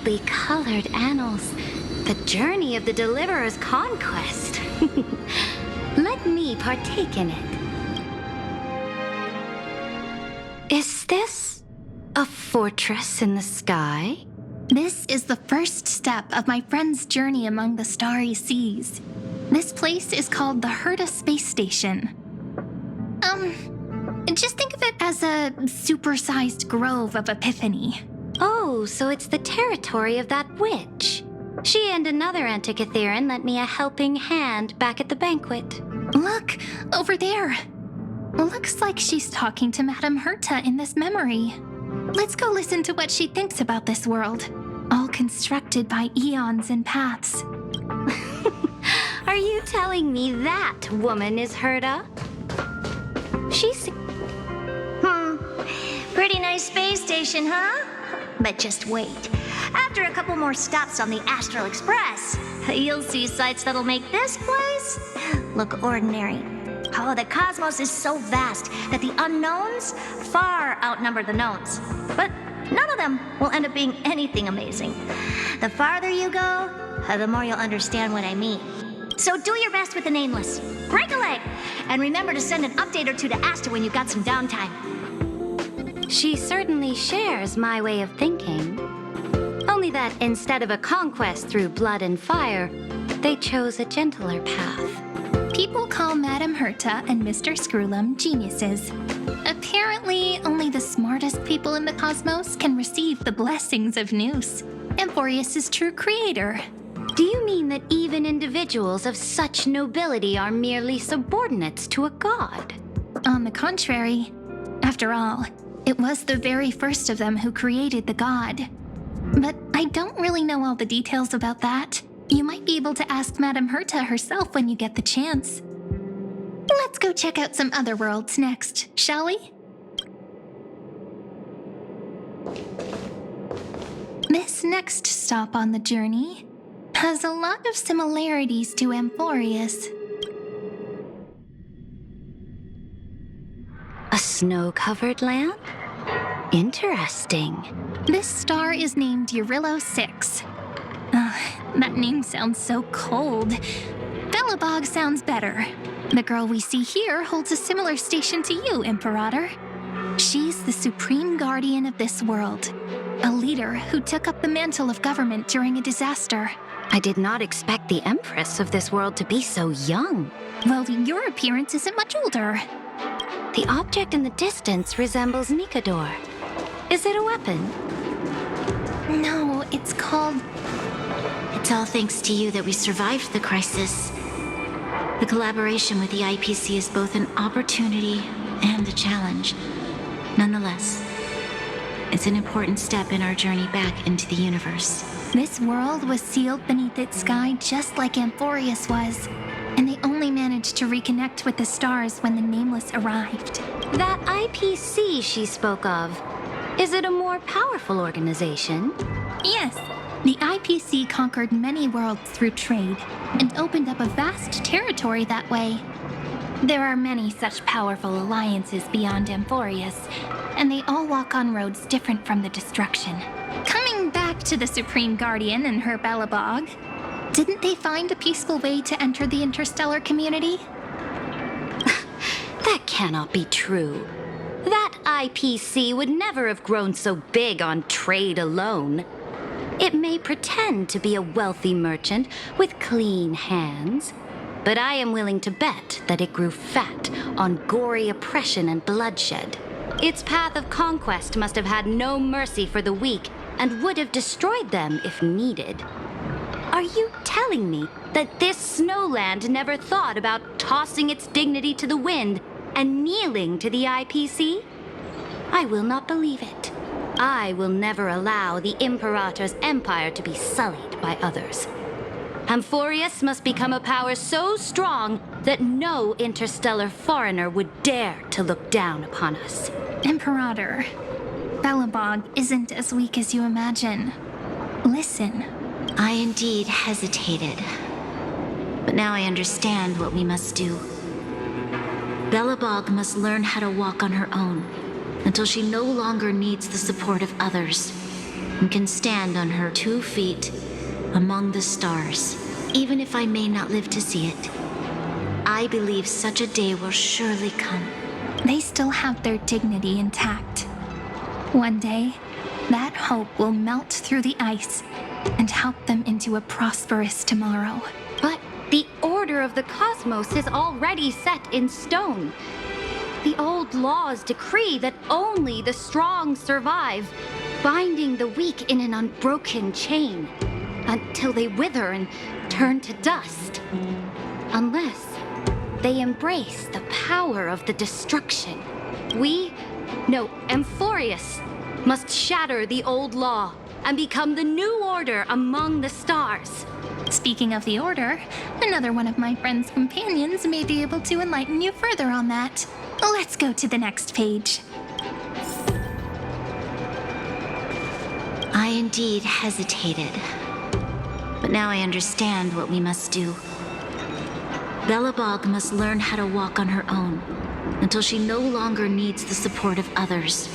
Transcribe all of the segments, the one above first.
brightly colored annals. The journey of the Deliverer's conquest. Let me partake in it. Is this a fortress in the sky? This is the first step of my friend's journey among the starry seas. This place is called the Cerydra Space Station. Just think of it as a supersized grove of Epiphany. Oh, so it's the territory of that witch. She and another Antikytheran lent me a helping hand back at the banquet. Look, over there. Looks like she's talking to Madame Herta in this memory. Let's go listen to what she thinks about this world, all constructed by eons and paths. Are you telling me that woman is Herta? She's... Pretty nice space station, huh? But just wait. After a couple more stops on the Astral Express, you'll see sights that'll make this place look ordinary. Oh, the cosmos is so vast that the unknowns far outnumber the knowns. But none of them will end up being anything amazing. The farther you go, the more you'll understand what I mean. So do your best with the nameless. Break a leg! And remember to send an update or two to Asta when you've got some downtime. She certainly shares my way of thinking. Only that instead of a conquest through blood and fire, they chose a gentler path. People call Madame Herta and Mr. Screwlum geniuses. Apparently, only the smartest people in the cosmos can receive the blessings of Nous, Amphorius' true creator. Do you mean that even individuals of such nobility are merely subordinates to a god? On the contrary, after all, it was the very first of them who created the god. But I don't really know all the details about that. You might be able to ask Madame Herta herself when you get the chance. Let's go check out some other worlds next, shall we? This next stop on the journey has a lot of similarities to Amphorius. A snow-covered land? Interesting. This star is named Eurylo 6. That name sounds so cold. Belobog sounds better. The girl we see here holds a similar station to you, Imperator. She's the supreme guardian of this world, a leader who took up the mantle of government during a disaster. I did not expect the Empress of this world to be so young. Well, your appearance isn't much older. The object in the distance resembles Nikador. Is it a weapon? No, it's called... It's all thanks to you that we survived the crisis. The collaboration with the IPC is both an opportunity and a challenge. Nonetheless, it's an important step in our journey back into the universe. This world was sealed beneath its sky just like Amphorius was, and they only managed to reconnect with the stars when the Nameless arrived. That IPC she spoke of, is it a more powerful organization? Yes, the IPC conquered many worlds through trade and opened up a vast territory that way. There are many such powerful alliances beyond Amphorius, and they all walk on roads different from the destruction. Coming back to the Supreme Guardian and her Belobog, didn't they find a peaceful way to enter the interstellar community? That cannot be true. That IPC would never have grown so big on trade alone. It may pretend to be a wealthy merchant with clean hands, but I am willing to bet that it grew fat on gory oppression and bloodshed. Its path of conquest must have had no mercy for the weak and would have destroyed them if needed. Are you telling me that this snowland never thought about tossing its dignity to the wind and kneeling to the IPC? I will not believe it. I will never allow the Imperator's empire to be sullied by others. Amphorius must become a power so strong that no interstellar foreigner would dare to look down upon us. Imperator, Belobog isn't as weak as you imagine. Listen. I indeed hesitated, but now I understand what we must do. Belobog must learn how to walk on her own until she no longer needs the support of others. and can stand on her 2 feet among the stars, even if I may not live to see it. I believe such a day will surely come. They still have their dignity intact. One day, that hope will melt through the ice and help them into a prosperous tomorrow. But the order of the cosmos is already set in stone. The old laws decree that only the strong survive, binding the weak in an unbroken chain until they wither and turn to dust. Unless they embrace the power of the destruction. Amphorius must shatter the old law and become the new order among the stars. Speaking of the order, another one of my friend's companions may be able to enlighten you further on that. Let's go to the next page. I indeed hesitated, but now I understand what we must do. Belobog must learn how to walk on her own until she no longer needs the support of others.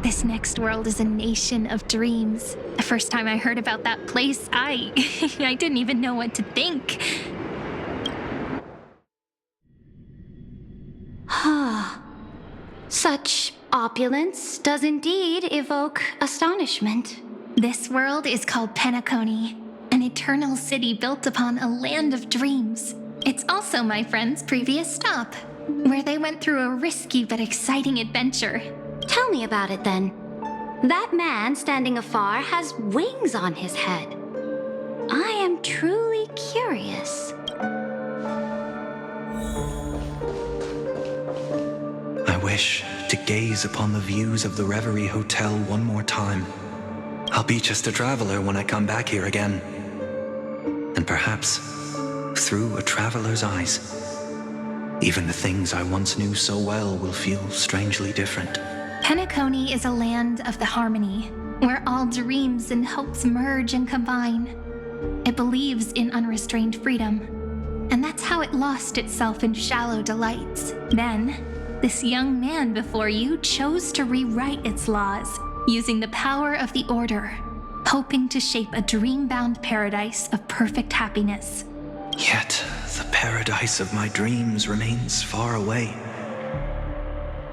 This next world is a nation of dreams. The first time I heard about that place, I didn't even know what to think. Such opulence does indeed evoke astonishment. This world is called Penacony, an eternal city built upon a land of dreams. It's also my friend's previous stop, where they went through a risky but exciting adventure. Tell me about it then. That man standing afar has wings on his head. I am truly curious. I wish to gaze upon the views of the Reverie Hotel one more time. I'll be just a traveler when I come back here again. And perhaps, through a traveler's eyes, even the things I once knew so well will feel strangely different. Penacony is a land of the harmony, where all dreams and hopes merge and combine. It believes in unrestrained freedom, and that's how it lost itself in shallow delights. Then, this young man before you chose to rewrite its laws, using the power of the Order, hoping to shape a dream-bound paradise of perfect happiness. Yet, the paradise of my dreams remains far away.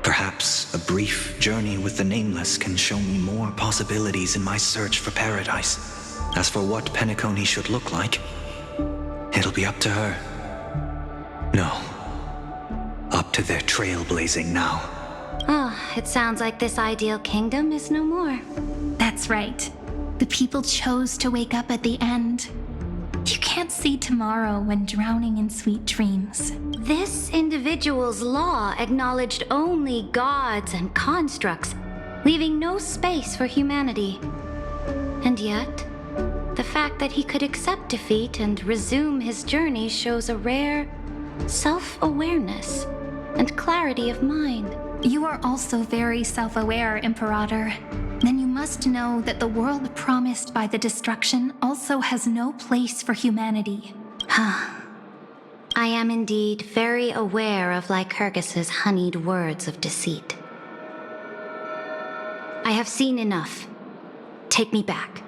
Perhaps a brief journey with the Nameless can show me more possibilities in my search for paradise. As for what Penacony should look like, it'll be up to her. No. Up to their trailblazing now. It sounds like this ideal kingdom is no more. That's right. The people chose to wake up at the end. You can't see tomorrow when drowning in sweet dreams. This individual's law acknowledged only gods and constructs, leaving no space for humanity. And yet, the fact that he could accept defeat and resume his journey shows a rare self-awareness and clarity of mind. You are also very self-aware, Imperator. Then you must know that the world promised by the destruction also has no place for humanity. I am indeed very aware of Lycurgus's honeyed words of deceit. I have seen enough. Take me back.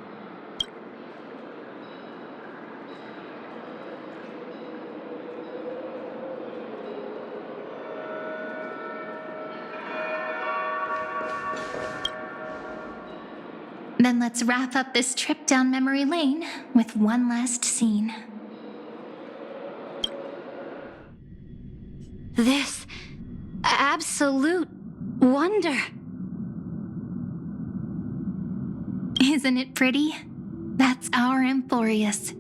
Then let's wrap up this trip down memory lane with one last scene. This absolute wonder. Isn't it pretty? That's our Amphorius.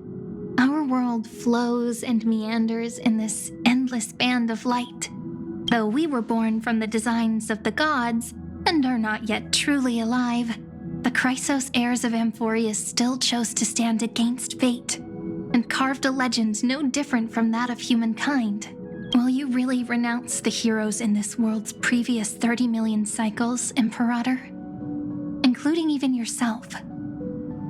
Our world flows and meanders in this endless band of light. Though we were born from the designs of the gods and are not yet truly alive, the Chrysos heirs of Amphorius still chose to stand against fate and carved a legend no different from that of humankind. Will you really renounce the heroes in this world's previous 30 million cycles, Imperator? Including even yourself.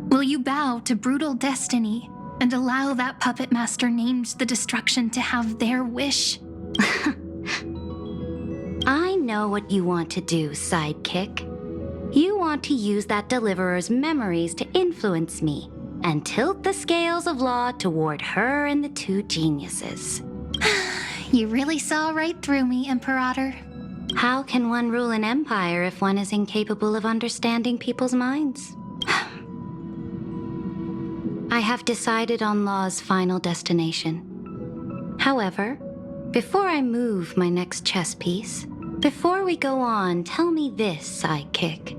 Will you bow to brutal destiny and allow that puppet master named the destruction to have their wish? know what you want to do, sidekick. You want to use that deliverer's memories to influence me and tilt the scales of law toward her and the two geniuses. You really saw right through me, Imperator. How can one rule an empire if one is incapable of understanding people's minds? I have decided on Law's final destination. However, before I move my next chess piece, before we go on, tell me this, sidekick.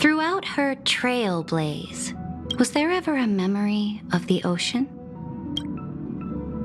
Throughout her trailblaze, was there ever a memory of the ocean?